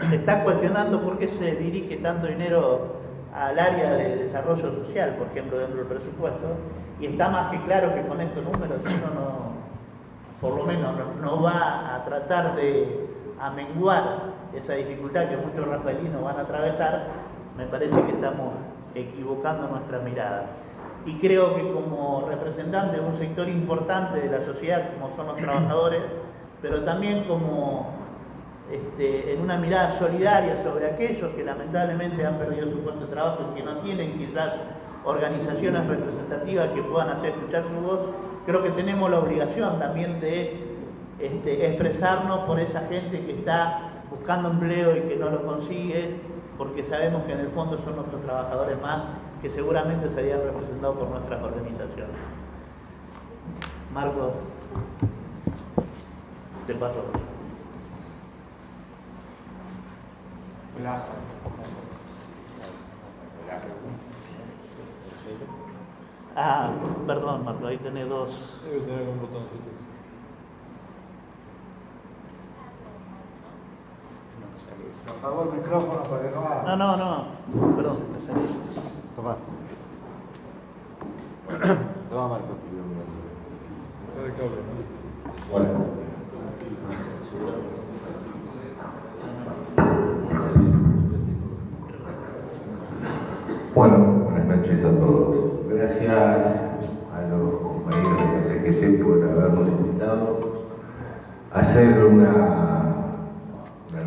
Se está cuestionando por qué se dirige tanto dinero al área de desarrollo social, por ejemplo, dentro del presupuesto, y está más que claro que con estos números uno por lo menos no va a tratar de amenguar esa dificultad que muchos rafaelinos van a atravesar. Me parece que estamos equivocando nuestra mirada. Y creo que como representante de un sector importante de la sociedad, como son los trabajadores, pero también como en una mirada solidaria sobre aquellos que lamentablemente han perdido su puesto de trabajo y que no tienen quizás organizaciones representativas que puedan hacer escuchar su voz, creo que tenemos la obligación también de expresarnos por esa gente que está buscando empleo y que no lo consigue, porque sabemos que en el fondo son otros trabajadores más que seguramente serían representados por nuestras organizaciones. Marcos, te paso. Ah, perdón, Marco, ahí tenés 2. Debe tener un botoncito. Apagó el micrófono para que no haga. No, perdón. Tomá. Toma, Marco. Está de cable, ¿no? Hola. Bueno, buenas noches a todos. Gracias a los compañeros de la CGT por habernos invitado a hacer una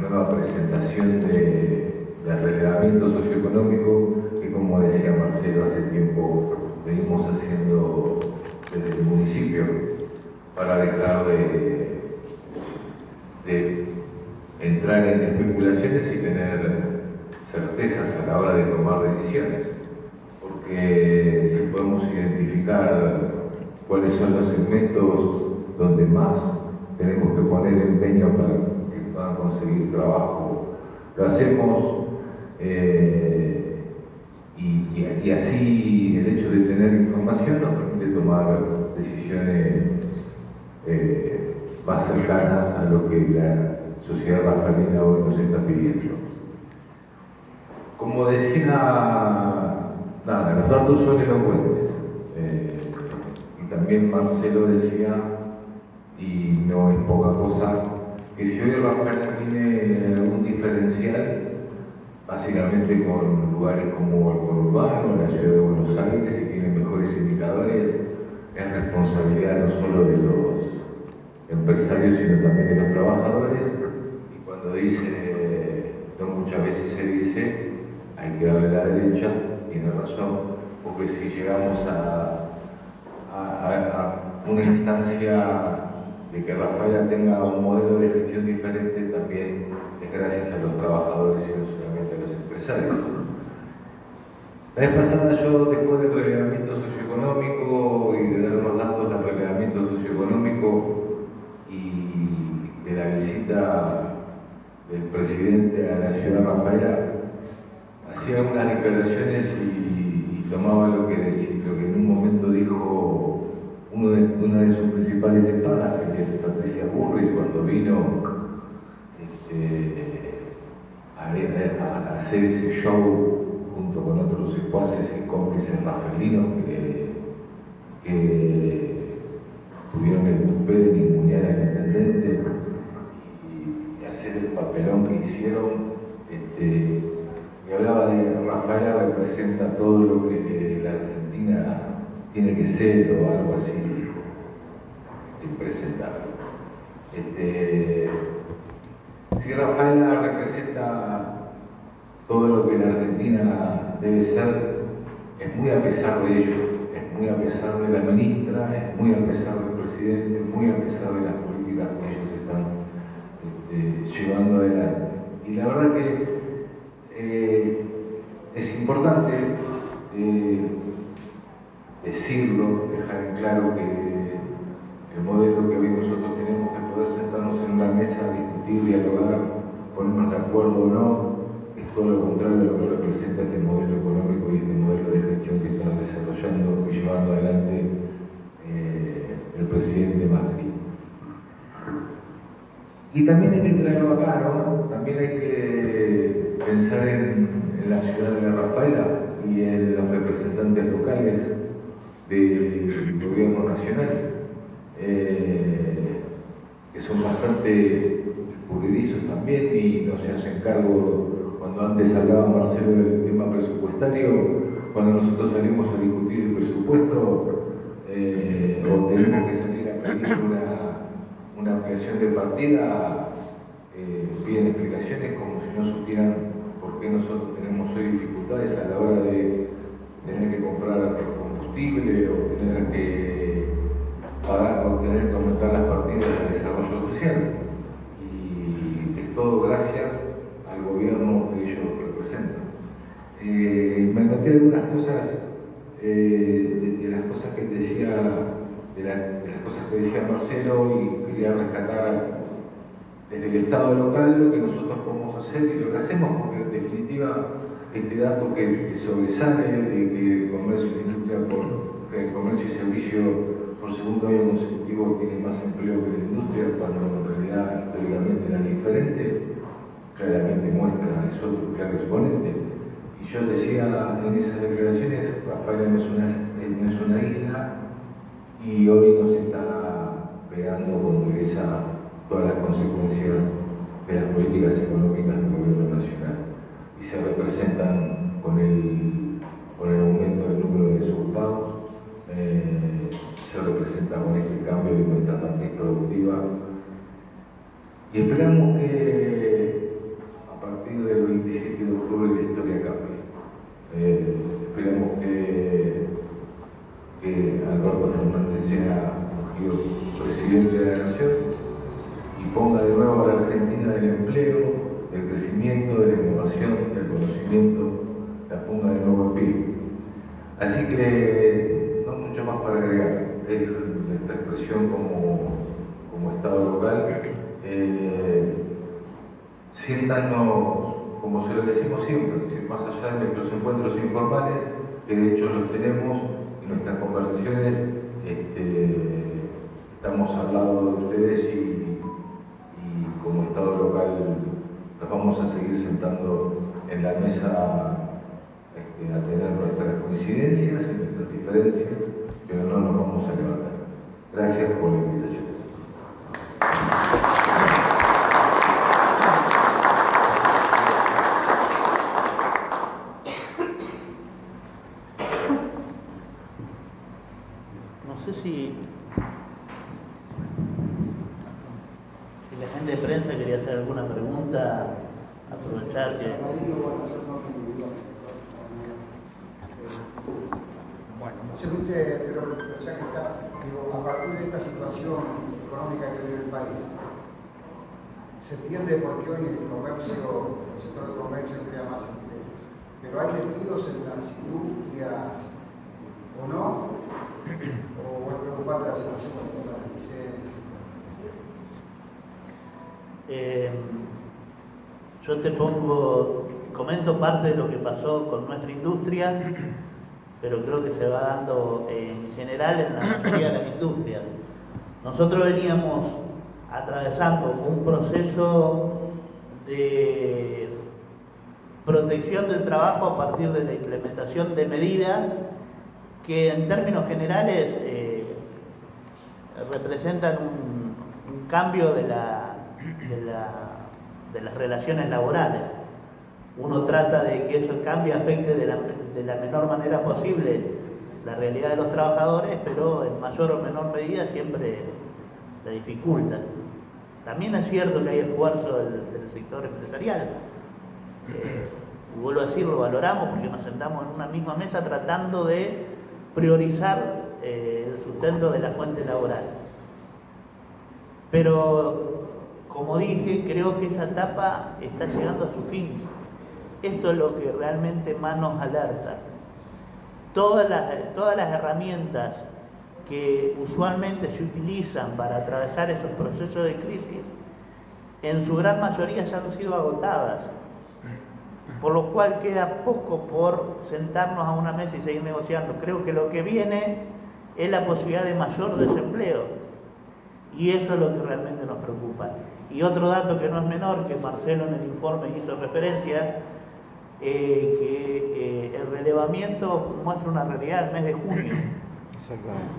nueva presentación del relevamiento socioeconómico que, como decía Marcelo, hace tiempo venimos haciendo desde el municipio para dejar de entrar en especulaciones y tener certezas a la hora de tomar decisiones, porque si podemos identificar cuáles son los segmentos donde más tenemos que poner empeño para que puedan conseguir trabajo, lo hacemos, y así el hecho de tener información nos permite tomar decisiones más cercanas a lo que la sociedad rafaelina hoy nos está pidiendo. Como decía, los datos son elocuentes, y también Marcelo decía, y no es poca cosa, que si hoy Rafael tiene algún diferencial, básicamente con lugares como el conurbano, la ciudad de Buenos Aires, y tiene mejores indicadores, es responsabilidad no solo de los empresarios, sino también de los trabajadores. Y cuando dice, no muchas veces se dice, hay que darle la derecha, tiene razón, porque si llegamos a una instancia de que Rafaela tenga un modelo de gestión diferente, también es gracias a los trabajadores y no solamente a los empresarios. La vez pasada yo, después del relevamiento socioeconómico y de dar los datos del relevamiento socioeconómico y de la visita del presidente a la ciudad de Rafaela, hacía unas declaraciones y tomaba lo que en un momento dijo una de sus principales hermanas, que es Patricia Burris, cuando vino a hacer ese show junto con otros secuaces y cómplices rafaelinos que tuvieron el tupé de ningunear al intendente y hacer el papelón que hicieron. Me hablaba de Rafaela representa todo lo que la Argentina tiene que ser, o algo así, impresentable. Si Rafaela representa todo lo que la Argentina debe ser, es muy a pesar de ellos, es muy a pesar de la ministra, es muy a pesar del presidente, es muy a pesar de las políticas que ellos están llevando adelante. Y la verdad que es importante decirlo, dejar en claro que el modelo que hoy nosotros tenemos de poder sentarnos en una mesa, discutir, dialogar, ponernos de acuerdo o no, es todo lo contrario de lo que representa este modelo económico y este modelo de gestión que está desarrollando y llevando adelante el presidente Macri. Y también hay que traerlo acá, ¿no? También hay que pensar en la ciudad de La Rafaela y en los representantes locales del gobierno nacional, que son bastante escurridizos también y no se hacen cargo. Cuando antes hablaba Marcelo del tema presupuestario, cuando nosotros salimos a discutir el presupuesto, o tenemos que salir a pedir una ampliación de partida, piden explicaciones como si no supieran por qué nosotros tenemos hoy dificultades a la hora de tener que comprar combustible o tener que pagar o tener que aumentar las partidas de desarrollo social. Y es todo gracias al gobierno que ellos representan. Me noté algunas cosas, de las cosas que decía, de las cosas que decía Marcelo, y quería rescatar desde el Estado local lo que nosotros podemos hacer y lo que hacemos, porque en definitiva este dato que sobresale de que el comercio y servicio por segundo año consecutivo tiene más empleo que la industria, cuando en realidad históricamente era diferente, claramente muestra, es otro claro exponente. Y yo decía en esas declaraciones, Rafaela no es una isla, y hoy nos está pegando con dureza todas las consecuencias de las políticas económicas del gobierno nacional, y se representan con el aumento del número de desocupados, se representa con este cambio de nuestra matriz productiva, y esperamos que a partir del 27 de octubre la historia cambie. Esperamos que Alberto Fernández sea elegido presidente de la Nación y ponga de nuevo a la Argentina del empleo, del crecimiento, de la innovación, del conocimiento, la ponga de nuevo en pie. Así que no mucho más para agregar. Es nuestra expresión como Estado local. Siéntanos, como se lo decimos siempre, más allá de nuestros encuentros informales, que de hecho los tenemos, en nuestras conversaciones estamos al lado de ustedes, y como Estado local nos vamos a seguir sentando en la mesa a tener nuestras coincidencias y nuestras diferencias, pero no nos vamos a levantar. Gracias por la invitación. No sé si la gente de prensa quería hacer alguna pregunta, aprovechar que... Bueno, pero ya que está, digo, a partir de esta situación económica que vive el país, se entiende por qué hoy el sector del comercio crea más empleo. Pero hay despidos en las industrias, ¿o no? ¿O es preocupante la situación con las licencias? Yo comento parte de lo que pasó con nuestra industria, pero creo que se va dando en general en la mayoría de las industrias. Nosotros veníamos atravesando un proceso de protección del trabajo a partir de la implementación de medidas que en términos generales representan un cambio de las relaciones laborales. Uno trata de que ese cambio afecte de la menor manera posible la realidad de los trabajadores, pero en mayor o menor medida siempre la dificulta. También es cierto que hay esfuerzo del sector empresarial. y vuelvo a decir, lo valoramos porque nos sentamos en una misma mesa tratando de priorizar el sustento de la fuente laboral. Pero, como dije, creo que esa etapa está llegando a su fin. Esto es lo que realmente más nos alerta. Todas las herramientas que usualmente se utilizan para atravesar esos procesos de crisis, en su gran mayoría ya han sido agotadas, por lo cual queda poco por sentarnos a una mesa y seguir negociando. Creo que lo que viene es la posibilidad de mayor desempleo, y eso es lo que realmente nos preocupa. Y otro dato que no es menor, que Marcelo en el informe hizo referencia, que el relevamiento muestra una realidad el mes de junio.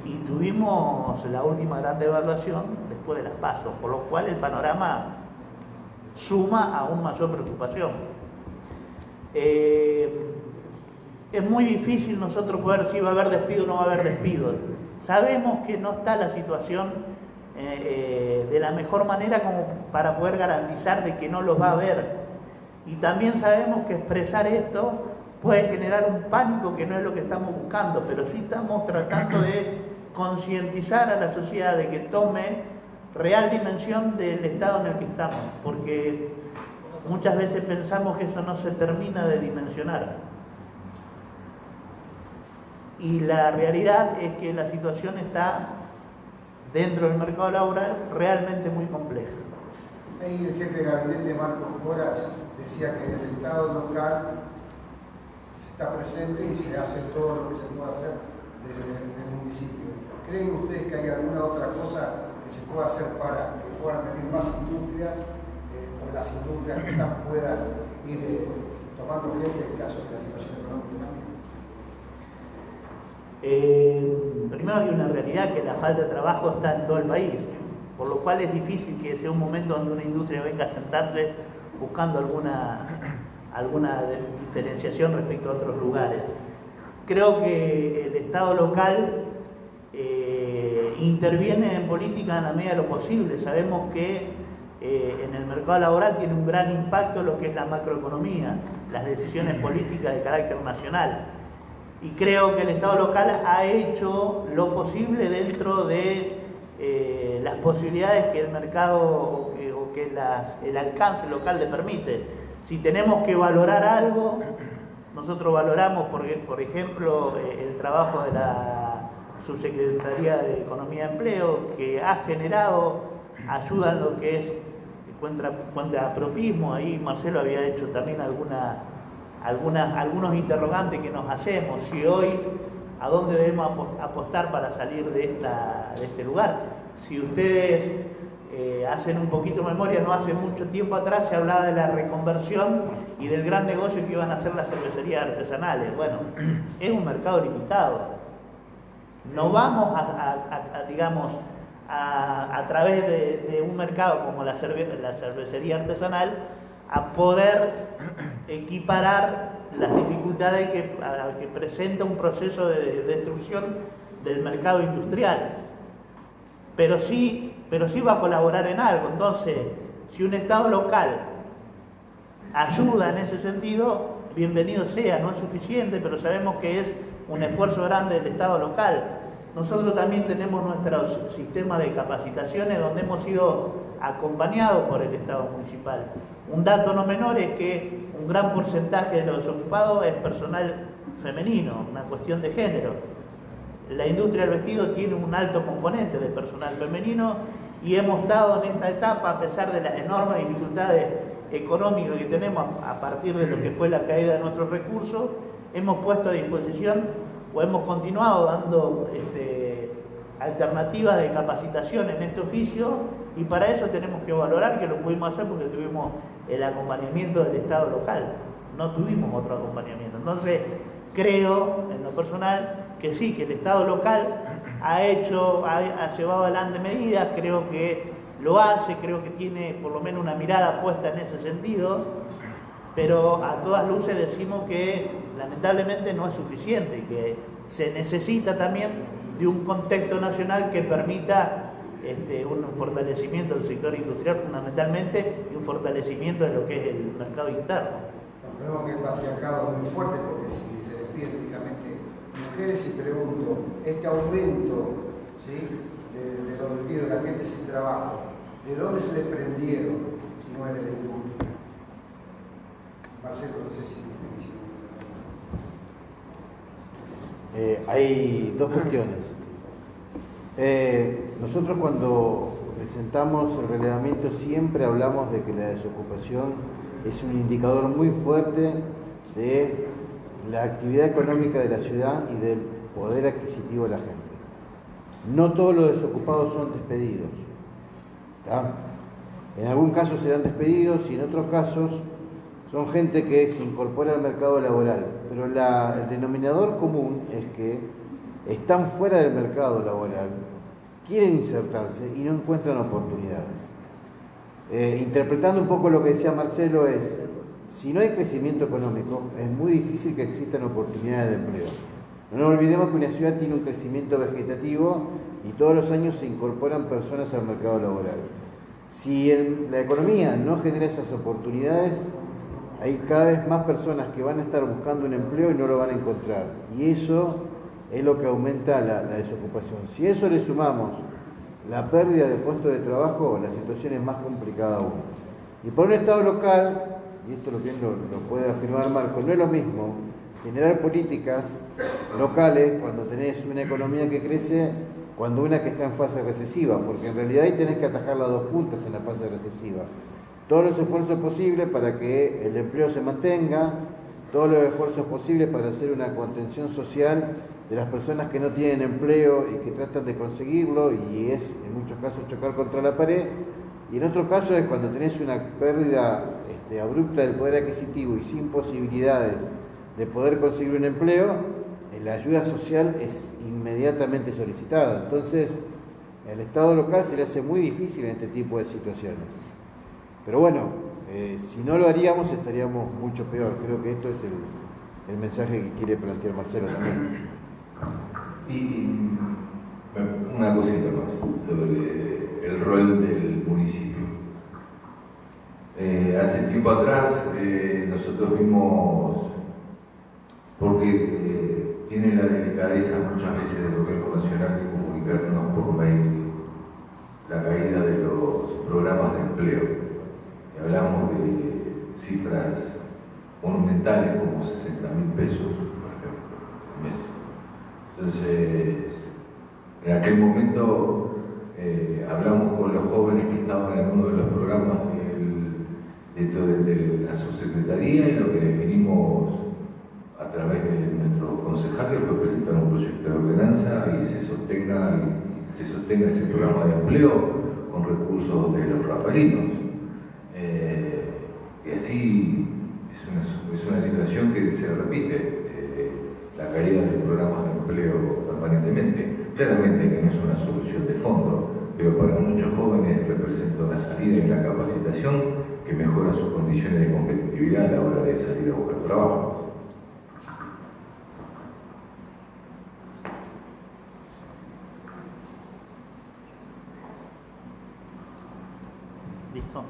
Y tuvimos la última gran devaluación después de las PASO, por lo cual el panorama suma aún mayor preocupación. Es muy difícil nosotros poder si va a haber despido o no va a haber despido. Sabemos que no está la situación de la mejor manera como para poder garantizar de que no los va a haber. Y también sabemos que expresar esto puede generar un pánico que no es lo que estamos buscando, pero sí estamos tratando de concientizar a la sociedad de que tome real dimensión del estado en el que estamos, porque muchas veces pensamos que eso no se termina de dimensionar. Y la realidad es que la situación está dentro del mercado laboral realmente muy compleja. Ahí el jefe de gabinete Marcos Corach decía que el Estado local está presente y se hace todo lo que se puede hacer desde el municipio. ¿Creen ustedes que hay alguna otra cosa que se pueda hacer para que puedan venir más industrias o las industrias que están puedan ir tomando frente en caso de la situación económica también? Primero hay una realidad que la falta de trabajo está en todo el país, por lo cual es difícil que sea un momento donde una industria venga a sentarse buscando alguna diferenciación respecto a otros lugares. Creo que el Estado local interviene en política en la medida de lo posible. Sabemos que en el mercado laboral tiene un gran impacto lo que es la macroeconomía, las decisiones políticas de carácter nacional. Y creo que el Estado local ha hecho lo posible dentro de las posibilidades que el mercado o que el alcance local le permite. Si tenemos que valorar algo, nosotros valoramos, por ejemplo, el trabajo de la Subsecretaría de Economía y Empleo, que ha generado ayuda en lo que es cuenta apropismo. Ahí Marcelo había hecho también algunos interrogantes que nos hacemos, si hoy a dónde debemos apostar para salir de este lugar. Si ustedes hacen un poquito de memoria, no hace mucho tiempo atrás se hablaba de la reconversión y del gran negocio que iban a hacer las cervecerías artesanales. Bueno, es un mercado limitado. No vamos a través de un mercado como la cervecería artesanal a poder equiparar las dificultades que presenta un proceso de destrucción del mercado industrial. Pero sí va a colaborar en algo. Entonces, si un Estado local ayuda en ese sentido, bienvenido sea. No es suficiente, pero sabemos que es un esfuerzo grande del Estado local. Nosotros también tenemos nuestro sistema de capacitaciones donde hemos sido acompañados por el Estado municipal. Un dato no menor es que un gran porcentaje de los ocupados es personal femenino, una cuestión de género. La industria del vestido tiene un alto componente de personal femenino y hemos estado en esta etapa, a pesar de las enormes dificultades económicas que tenemos a partir de lo que fue la caída de nuestros recursos, hemos puesto a disposición o hemos continuado dando alternativas de capacitación en este oficio, y para eso tenemos que valorar que lo pudimos hacer porque tuvimos el acompañamiento del Estado local, no tuvimos otro acompañamiento. Entonces, creo, en lo personal, que sí, que el Estado local ha llevado adelante medidas, creo que lo hace, creo que tiene por lo menos una mirada puesta en ese sentido, pero a todas luces decimos que lamentablemente no es suficiente, que se necesita también de un contexto nacional que permita un fortalecimiento del sector industrial fundamentalmente y un fortalecimiento de lo que es el mercado interno. Vemos que el patriarcado es muy fuerte porque si se despiden típicamente mujeres, y pregunto, este aumento, ¿sí?, de los despidos de la gente sin trabajo, ¿de dónde se desprendieron si no es de la industria? Marcelo, no sé si me dice. Hay dos cuestiones. Nosotros cuando presentamos el relevamiento siempre hablamos de que la desocupación es un indicador muy fuerte de la actividad económica de la ciudad y del poder adquisitivo de la gente. No todos los desocupados son despedidos, ¿tá? En algún caso serán despedidos y en otros casos son gente que se incorpora al mercado laboral, pero el denominador común es que están fuera del mercado laboral, quieren insertarse y no encuentran oportunidades. Interpretando un poco lo que decía Marcelo es, si no hay crecimiento económico, es muy difícil que existan oportunidades de empleo. No nos olvidemos que una ciudad tiene un crecimiento vegetativo y todos los años se incorporan personas al mercado laboral. Si la economía no genera esas oportunidades, hay cada vez más personas que van a estar buscando un empleo y no lo van a encontrar. Y eso es lo que aumenta la desocupación. Si a eso le sumamos la pérdida de puestos de trabajo, la situación es más complicada aún. Y por un Estado local, y esto lo puede afirmar Marco, no es lo mismo generar políticas locales cuando tenés una economía que crece, cuando una que está en fase recesiva, porque en realidad ahí tenés que atajar las dos puntas en la fase recesiva. Todos los esfuerzos posibles para que el empleo se mantenga, todos los esfuerzos posibles para hacer una contención social de las personas que no tienen empleo y que tratan de conseguirlo, y es en muchos casos chocar contra la pared, y en otros casos es cuando tenés una pérdida abrupta del poder adquisitivo y sin posibilidades de poder conseguir un empleo, la ayuda social es inmediatamente solicitada. Entonces, al Estado local se le hace muy difícil en este tipo de situaciones. Pero bueno, si no lo haríamos estaríamos mucho peor. Creo que esto es el mensaje que quiere plantear Marcelo también. Y una cosita más sobre el rol del municipio. Hace tiempo atrás nosotros vimos, porque tiene la delicadeza muchas veces del gobierno nacional de comunicarnos por mail la caída de los programas de empleo. Y hablamos de cifras monumentales como 60.000 pesos, por ejemplo, al mes. Entonces, en aquel momento hablamos con los jóvenes que estaban en uno de los programas de la subsecretaría, y lo que definimos a través de nuestros concejales fue presentar un proyecto de ordenanza y se sostenga ese programa de empleo con recursos de los rafaelinos. Y así es una situación que se repite, la caída de programas de empleo permanentemente. Claramente que no es una solución de fondo, pero para muchos jóvenes representa una salida y una capacitación que mejora sus condiciones de competitividad a la hora de salir a buscar trabajo. ¿Listo?